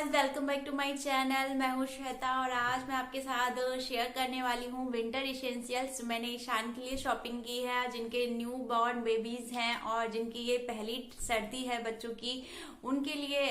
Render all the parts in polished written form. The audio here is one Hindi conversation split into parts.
Guys, welcome back to my channel. मैं हूँ श्वेता और आज मैं आपके साथ शेयर करने वाली हूँ विंटर इसेंशियल्स। मैंने ईशान के लिए शॉपिंग की है, जिनके न्यू बॉर्न बेबीज हैं और जिनकी ये पहली सर्दी है बच्चों की, उनके लिए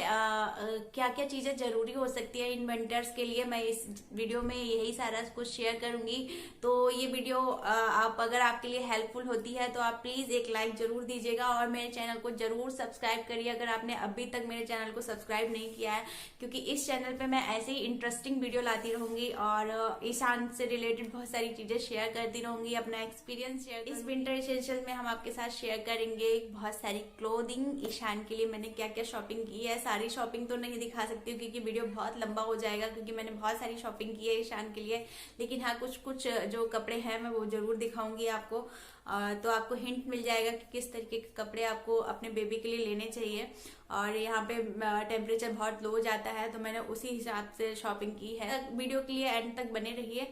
क्या क्या चीजें जरूरी हो सकती है इन विंटर्स के लिए, मैं इस वीडियो में यही सारा कुछ शेयर करूंगी। तो ये वीडियो आप अगर आपके लिए हेल्पफुल होती है तो आप प्लीज एक लाइक जरूर दीजिएगा और मेरे चैनल को जरूर सब्सक्राइब करिए अगर आपने अभी तक मेरे चैनल को सब्सक्राइब नहीं किया है, क्योंकि इस चैनल पे मैं ऐसे ही इंटरेस्टिंग वीडियो लाती रहूंगी और ईशान से रिलेटेड बहुत सारी चीजें शेयर करती रहूंगी, अपना एक्सपीरियंस शेयर। इस विंटर एसेंशियल में हम आपके साथ शेयर करेंगे बहुत सारी क्लोथिंग। ईशान के लिए मैंने क्या क्या शॉपिंग की है, सारी शॉपिंग तो नहीं दिखा सकती हूँ क्योंकि वीडियो बहुत लंबा हो जाएगा, क्योंकि मैंने बहुत सारी शॉपिंग की है ईशान के लिए। लेकिन हाँ, कुछ कुछ जो कपड़े हैं मैं वो जरूर दिखाऊंगी आपको, तो आपको हिंट मिल जाएगा कि किस तरीके के कपड़े आपको अपने बेबी के लिए लेने चाहिए। और यहाँ पे टेम्परेचर बहुत लो जाता है तो मैंने उसी हिसाब से शॉपिंग की है। वीडियो के लिए एंड तक बने रहिए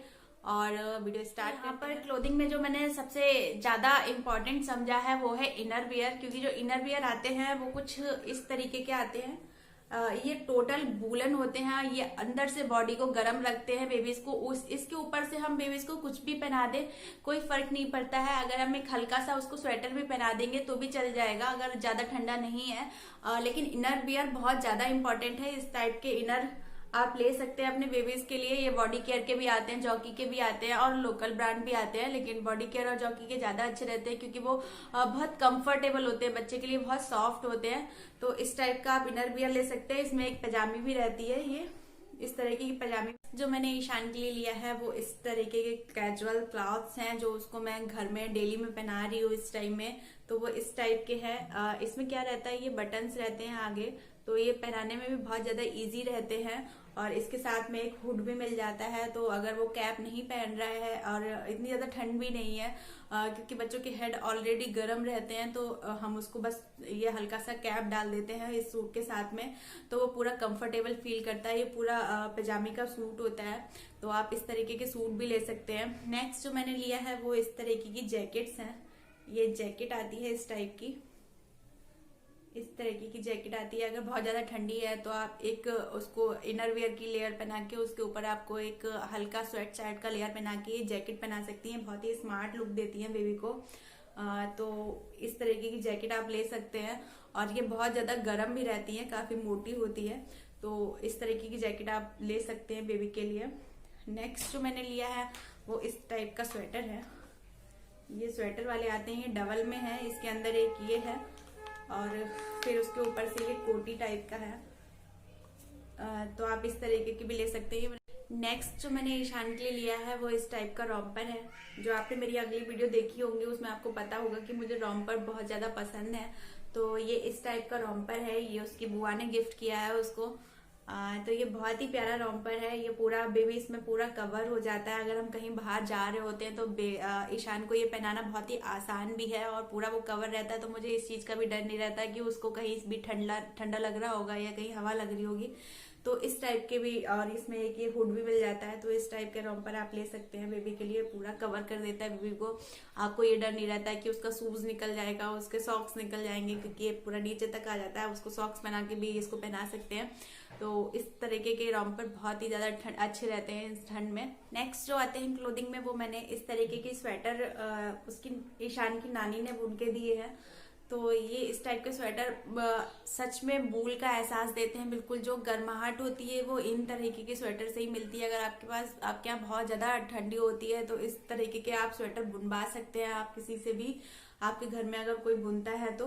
और वीडियो स्टार्ट। यहाँ पर क्लोथिंग में जो मैंने सबसे ज्यादा इम्पोर्टेंट समझा है वो है इनर वियर, क्योंकि जो इनर वियर आते हैं वो कुछ इस तरीके के आते हैं। ये टोटल वूलन होते हैं, ये अंदर से बॉडी को गर्म रखते हैं बेबीज को। इसके ऊपर से हम बेबीज को कुछ भी पहना दे कोई फर्क नहीं पड़ता है। अगर हम एक हल्का सा उसको स्वेटर भी पहना देंगे तो भी चल जाएगा अगर ज्यादा ठंडा नहीं है। लेकिन इनर वियर बहुत ज्यादा इंपॉर्टेंट है। इस टाइप के इनर आप ले सकते हैं अपने बेबीज के लिए। ये बॉडी केयर के भी आते हैं, जॉकी के भी आते हैं और लोकल ब्रांड भी आते हैं, लेकिन बॉडी केयर और जॉकी के ज्यादा अच्छे रहते हैं क्योंकि वो बहुत कंफर्टेबल होते हैं, बच्चे के लिए बहुत सॉफ्ट होते हैं। तो इस टाइप का आप इनर वियर ले सकते हैं। इसमें एक पजामी भी रहती है, ये इस तरीके की पजामी जो मैंने ईशान के लिए लिया है वो इस तरीके के कैजुअल क्लॉथ्स हैं जो उसको मैं घर में डेली में पहना रही हूँ इस टाइम में। तो वो इस टाइप के हैं। इसमें क्या रहता है, ये बटन्स रहते हैं आगे, तो ये पहनाने में भी बहुत ज्यादा इजी रहते हैं। और इसके साथ में एक हुड भी मिल जाता है, तो अगर वो कैप नहीं पहन रहा है और इतनी ज्यादा ठंड भी नहीं है क्योंकि बच्चों के हेड ऑलरेडी गर्म रहते हैं, तो हम उसको बस ये हल्का सा कैप डाल देते हैं इस सूट के साथ में, तो वो पूरा कंफर्टेबल फील करता है। ये पूरा पजामी का सूट होता है, तो आप इस तरीके के सूट भी ले सकते हैं। नेक्स्ट जो मैंने लिया है वो इस तरीके की जैकेट्स हैं। ये जैकेट आती है इस टाइप की, इस तरीके की जैकेट आती है। अगर बहुत ज्यादा ठंडी है तो आप एक उसको इनर वियर की लेयर पहना के उसके ऊपर आपको एक हल्का स्वेट शर्ट का लेयर पहना के ये जैकेट पहना सकती हैं। बहुत ही स्मार्ट लुक देती है बेबी को। तो इस तरीके की जैकेट आप ले सकते हैं और ये बहुत ज्यादा गर्म भी रहती है, काफी मोटी होती है, तो इस तरीके की जैकेट आप ले सकते हैं बेबी के लिए। नेक्स्ट जो मैंने लिया है वो इस टाइप का स्वेटर है। ये स्वेटर वाले आते हैं, ये डबल में है, इसके अंदर एक ये है और फिर उसके ऊपर से ये कोटी टाइप का है। तो आप इस तरीके की भी ले सकते हैं। नेक्स्ट जो मैंने ईशान के लिए लिया है वो इस टाइप का रॉम्पर है। जो आपने मेरी अगली वीडियो देखी होंगी उसमें आपको पता होगा कि मुझे रॉम्पर बहुत ज्यादा पसंद है। तो ये इस टाइप का रॉम्पर है, ये उसकी बुआ ने गिफ्ट किया है उसको। तो ये बहुत ही प्यारा रॉम्पर है। ये पूरा बेबी इसमें पूरा कवर हो जाता है। अगर हम कहीं बाहर जा रहे होते हैं तो ईशान को ये पहनाना बहुत ही आसान भी है और पूरा वो कवर रहता है, तो मुझे इस चीज का भी डर नहीं रहता कि उसको कहीं भी ठंडा ठंडा लग रहा होगा या कहीं हवा लग रही होगी। तो इस टाइप के भी, और इसमें एक ये हुड भी मिल जाता है, तो इस टाइप के रॉम्पर आप ले सकते हैं बेबी के लिए। पूरा कवर कर देता है बेबी को, आपको ये डर नहीं रहता है कि उसका शूज निकल जाएगा, उसके सॉक्स निकल जाएंगे, क्योंकि ये पूरा नीचे तक आ जाता है। उसको सॉक्स पहना के भी इसको पहना सकते हैं। तो इस तरीके के रॉम्पर बहुत ही ज्यादा अच्छे रहते हैं इस ठंड में। नेक्स्ट जो आते हैं क्लोथिंग में वो मैंने इस तरीके की स्वेटर उसकी ईशान की नानी ने बुन के दिए हैं। तो ये इस टाइप के स्वेटर सच में वूल का एहसास देते हैं। बिल्कुल जो गर्माहट होती है वो इन तरीके के स्वेटर से ही मिलती है। अगर आपके यहाँ बहुत ज्यादा ठंडी होती है तो इस तरीके के आप स्वेटर बुनवा सकते हैं आप किसी से भी, आपके घर में अगर कोई बुनता है तो,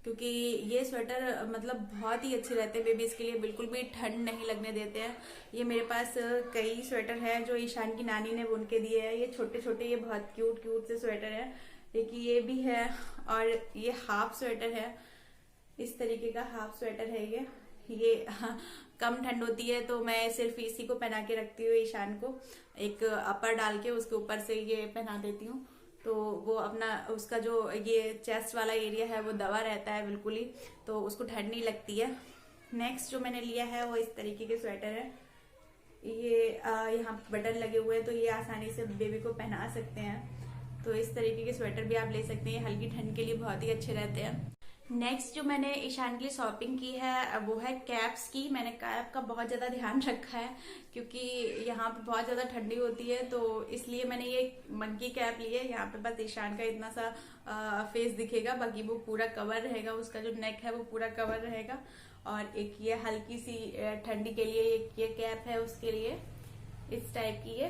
क्योंकि ये स्वेटर मतलब बहुत ही अच्छे रहते हैं बेबीज के लिए, बिल्कुल भी ठंड नहीं लगने देते हैं। ये मेरे पास कई स्वेटर हैं जो ईशान की नानी ने बुन के दिए हैं। ये छोटे छोटे, ये बहुत क्यूट क्यूट से स्वेटर है। देखिए ये भी है, और ये हाफ स्वेटर है, इस तरीके का हाफ स्वेटर है ये कम ठंड होती है तो मैं सिर्फ इसी को पहना के रखती हूँ ईशान को, एक अपर डाल के उसके ऊपर से ये पहना देती हूँ, तो वो अपना उसका जो ये चेस्ट वाला एरिया है वो दबा रहता है बिल्कुल ही, तो उसको ठंड नहीं लगती है। नेक्स्ट जो मैंने लिया है वो इस तरीके के स्वेटर है। ये यहाँ बटन लगे हुए हैं तो ये आसानी से बेबी को पहना सकते हैं। तो इस तरीके के स्वेटर भी आप ले सकते हैं, हल्की ठंड के लिए बहुत ही अच्छे रहते हैं। नेक्स्ट जो मैंने ईशान के लिए शॉपिंग की है वो है कैप्स की। मैंने कैप का बहुत ज्यादा ध्यान रखा है क्योंकि यहाँ पे बहुत ज्यादा ठंडी होती है, तो इसलिए मैंने ये मंकी कैप ली है। यहाँ पे बस ईशान का इतना सा फेस दिखेगा, बाकी वो पूरा कवर रहेगा, उसका जो नेक है वो पूरा कवर रहेगा। और एक ये हल्की सी ठंडी के लिए एक ये कैप है उसके लिए, इस टाइप की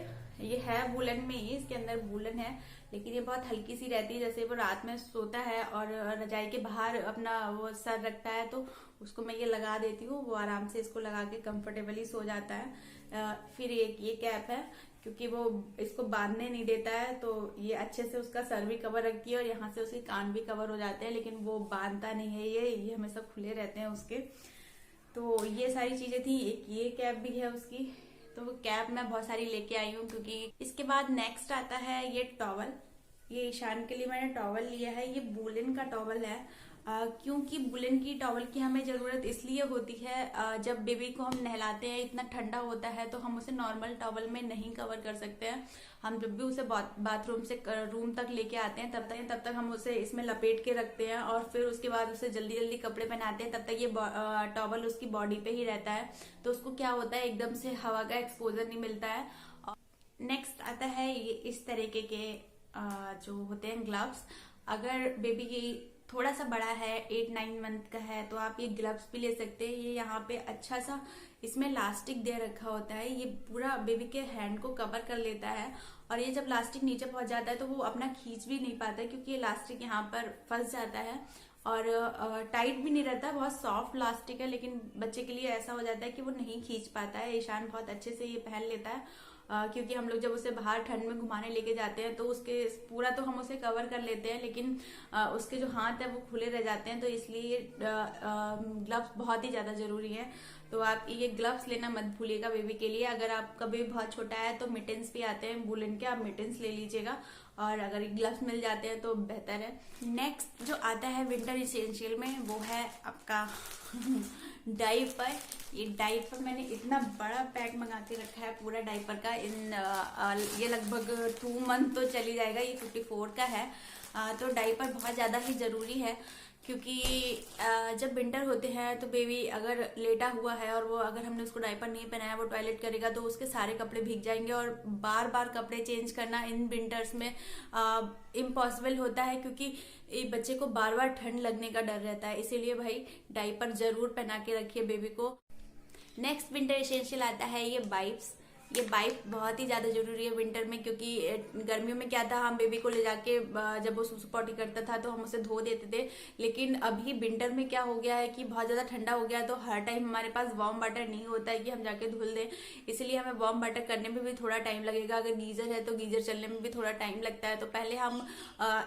ये है वुलन में ही, इसके अंदर वुलन है, लेकिन ये बहुत हल्की सी रहती है। जैसे वो रात में सोता है और रजाई के बाहर अपना वो सर रखता है तो उसको मैं ये लगा देती हूँ, वो आराम से इसको लगा के कंफर्टेबली सो जाता है। फिर एक ये कैप है क्योंकि वो इसको बांधने नहीं देता है, तो ये अच्छे से उसका सर भी कवर रखती है और यहाँ से उसके कान भी कवर हो जाते हैं, लेकिन वो बांधता नहीं है, ये हमेशा खुले रहते हैं उसके। तो ये सारी चीजें थी। एक ये कैप भी है उसकी, तो वो कैप मैं बहुत सारी लेके आई हूँ क्योंकि। इसके बाद नेक्स्ट आता है ये टॉवल। ये ईशान के लिए मैंने टॉवल लिया है, ये वुलन का टॉवल है। क्योंकि वुलन की टॉवल की हमें जरूरत इसलिए होती है, जब बेबी को हम नहलाते हैं इतना ठंडा होता है तो हम उसे नॉर्मल टॉवल में नहीं कवर कर सकते हैं। हम जब भी उसे बाथरूम से रूम तक लेके आते हैं तब तक हम उसे इसमें लपेट के रखते हैं और फिर उसके बाद उसे जल्दी जल्दी कपड़े पहनाते हैं, तब तक ये टॉवल उसकी बॉडी पे ही रहता है, तो उसको क्या होता है एकदम से हवा का एक्सपोजर नहीं मिलता है। नेक्स्ट आता है ये इस तरीके के जो होते हैं ग्लव्स। अगर बेबी की थोड़ा सा बड़ा है, 8-9 मंथ का है, तो आप ये ग्लव्स भी ले सकते हैं। ये यहाँ पे अच्छा सा इसमें लास्टिक दे रखा होता है, ये पूरा बेबी के हैंड को कवर कर लेता है और ये जब लास्टिक नीचे पहुंच जाता है तो वो अपना खींच भी नहीं पाता है क्योंकि ये लास्टिक यहाँ पर फंस जाता है और टाइट भी नहीं रहता, बहुत सॉफ्ट लास्टिक है, लेकिन बच्चे के लिए ऐसा हो जाता है कि वो नहीं खींच पाता है। ईशान बहुत अच्छे से ये पहन लेता है क्योंकि हम लोग जब उसे बाहर ठंड में घुमाने लेके जाते हैं तो उसके पूरा तो हम उसे कवर कर लेते हैं, लेकिन उसके जो हाथ है वो खुले रह जाते हैं, तो इसलिए ग्लव्स बहुत ही ज्यादा जरूरी है। तो आप ये ग्लव्स लेना मत भूलिएगा बेबी के लिए। अगर आपका बेबी बहुत छोटा है तो मिटेंस भी आते हैं वुलन के, आप मिटेंस ले लीजिएगा, और अगर ग्लव्स मिल जाते हैं तो बेहतर है। नेक्स्ट जो आता है विंटर इसेंशियल में वो है आपका डाइपर। ये डाइपर मैंने इतना बड़ा पैक मंगा के रखा है पूरा डाइपर का। ये लगभग 2 मंथ तो चली जाएगा, ये 54 का है। तो डाइपर बहुत ज्यादा ही जरूरी है क्योंकि जब विंटर होते हैं तो बेबी अगर लेटा हुआ है और वो अगर हमने उसको डायपर नहीं पहनाया, वो टॉयलेट करेगा तो उसके सारे कपड़े भीग जाएंगे और बार बार कपड़े चेंज करना इन विंटर्स में इम्पॉसिबल होता है क्योंकि बच्चे को बार बार ठंड लगने का डर रहता है। इसीलिए भाई डायपर जरूर पहना के रखिए बेबी को। नेक्स्ट विंटर एसेंशियल आता है ये वाइप्स। ये वाइप बहुत ही ज्यादा जरूरी है विंटर में क्योंकि गर्मियों में क्या था, हम बेबी को ले जाके जब वो सुसु पॉटी करता था तो हम उसे धो देते थे, लेकिन अभी विंटर में क्या हो गया है कि बहुत ज्यादा ठंडा हो गया है तो हर टाइम हमारे पास वार्म वाटर नहीं होता है कि हम जाके धुल दें, इसलिए हमें वार्म वाटर करने में भी थोड़ा टाइम लगेगा। अगर गीजर है तो गीजर चलने में भी थोड़ा टाइम लगता है, तो पहले हम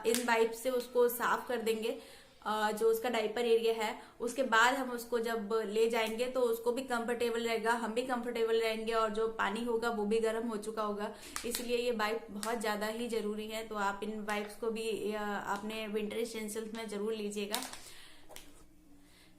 इन वाइप से उसको साफ कर देंगे जो उसका डाइपर एरिया है, उसके बाद हम उसको जब ले जाएंगे तो उसको भी कंफर्टेबल रहेगा, हम भी कंफर्टेबल रहेंगे और जो पानी होगा वो भी गर्म हो चुका होगा। इसलिए ये वाइप बहुत ज्यादा ही जरूरी है, तो आप इन वाइप्स को भी अपने विंटर एसेंशियल्स में जरूर लीजिएगा।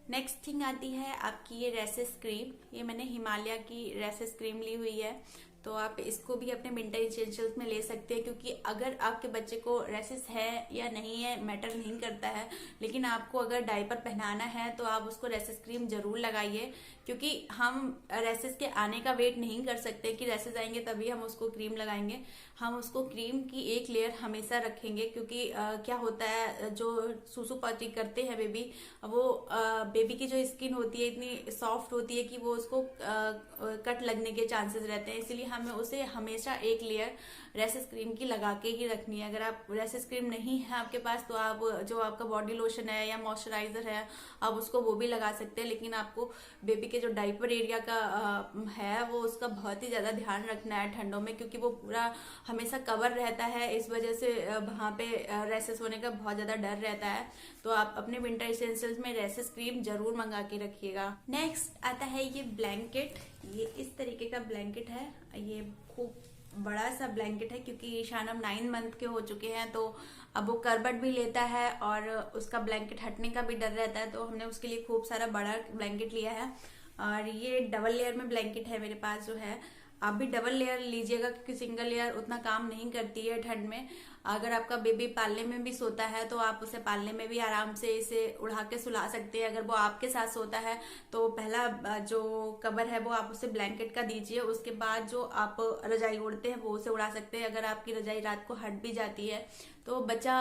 नेक्स्ट थिंग आती है आपकी ये रैसेस क्रीम। ये मैंने हिमालय की रैसेस क्रीम ली हुई है, तो आप इसको भी अपने विंटर एसेंशियल्स में ले सकते हैं क्योंकि अगर आपके बच्चे को रैसेस है या नहीं है मैटर नहीं करता है, लेकिन आपको अगर डायपर पहनाना है तो आप उसको रैसेस क्रीम जरूर लगाइए क्योंकि हम रैसेस के आने का वेट नहीं कर सकते कि रैसेस आएंगे तभी हम उसको क्रीम लगाएंगे। हम उसको क्रीम की एक लेयर हमेशा रखेंगे क्योंकि क्या होता है, जो सुसु पॉटी करते हैं बेबी, वो बेबी की जो स्किन होती है इतनी सॉफ्ट होती है कि वो उसको कट लगने के चांसेस रहते हैं, इसलिए हमें उसे हमेशा एक लेयर रैसेस क्रीम की लगा के ही रखनी है। अगर आप रैसेस क्रीम नहीं है आपके पास तो आप जो आपका बॉडी लोशन है या मॉइस्चराइजर है आप उसको वो भी लगा सकते हैं, लेकिन आपको बेबी के जो डाइपर एरिया का है वो उसका बहुत ही ज्यादा ध्यान रखना है ठंडों में क्योंकि वो पूरा हमेशा कवर रहता है, इस वजह से वहां पे रैसेस होने का बहुत ज्यादा डर रहता है। तो आप अपने विंटर एसेंशियल्स में रैसेस क्रीम जरूर मंगा के रखिएगा। नेक्स्ट आता है ये ब्लैंकेट। ये इस तरीके का ब्लैंकेट है, ये खूब बड़ा सा ब्लैंकेट है क्योंकि ईशान अब 9 मंथ के हो चुके हैं, तो अब वो करबट भी लेता है और उसका ब्लैंकेट हटने का भी डर रहता है, तो हमने उसके लिए खूब सारा बड़ा ब्लैंकेट लिया है। और ये डबल लेयर में ब्लैंकेट है मेरे पास जो है, आप भी डबल लेयर लीजिएगा क्योंकि सिंगल लेयर उतना काम नहीं करती है ठंड में। अगर आपका बेबी पालने में भी सोता है तो आप उसे पालने में भी आराम से इसे उड़ा के सुला सकते हैं। अगर वो आपके साथ सोता है तो पहला जो कवर है वो आप उसे ब्लैंकेट का दीजिए, उसके बाद जो आप रजाई ओढ़ते हैं वो उसे उड़ा सकते हैं। अगर आपकी रजाई रात को हट भी जाती है तो बच्चा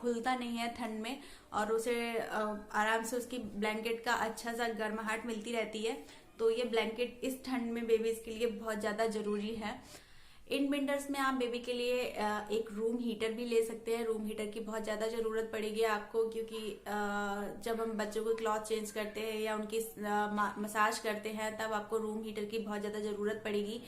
खुलता नहीं है ठंड में, और उसे आराम से उसकी ब्लैंकेट का अच्छा सा गर्माहट मिलती रहती है। तो ये ब्लैंकेट इस ठंड में बेबीज के लिए बहुत ज्यादा जरूरी है। इन विंटर्स में आप बेबी के लिए एक रूम हीटर भी ले सकते हैं। रूम हीटर की बहुत ज़्यादा ज़रूरत पड़ेगी आपको, क्योंकि जब हम बच्चों को क्लॉथ चेंज करते हैं या उनकी मसाज करते हैं तब आपको रूम हीटर की बहुत ज़्यादा ज़रूरत पड़ेगी।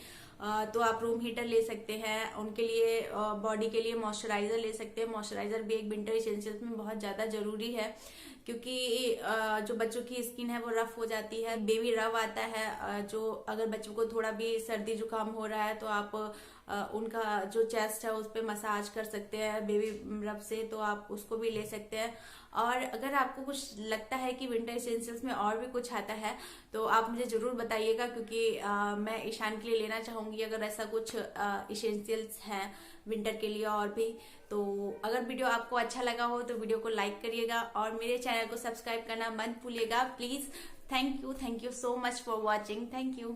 तो आप रूम हीटर ले सकते हैं। उनके लिए बॉडी के लिए मॉइस्चराइजर ले सकते हैं। मॉइस्चराइजर भी एक विंटर इसेंशियल्स में बहुत ज़्यादा ज़रूरी है, क्योंकि जो बच्चों की स्किन है वो रफ हो जाती है, बेबी रफ आता है। जो अगर बच्चों को थोड़ा भी सर्दी जुकाम हो रहा है तो आप उनका जो चेस्ट है उस पर मसाज कर सकते हैं बेबी रब से, तो आप उसको भी ले सकते हैं। और अगर आपको कुछ लगता है कि विंटर इसेंशियल्स में और भी कुछ आता है तो आप मुझे जरूर बताइएगा, क्योंकि मैं ईशान के लिए लेना चाहूंगी अगर ऐसा कुछ इसेंशियल्स हैं विंटर के लिए और भी। तो अगर वीडियो आपको अच्छा लगा हो तो वीडियो को लाइक करिएगा और मेरे चैनल को सब्सक्राइब करना मत भूलिएगा please. Thank you so much for watching. Thank you.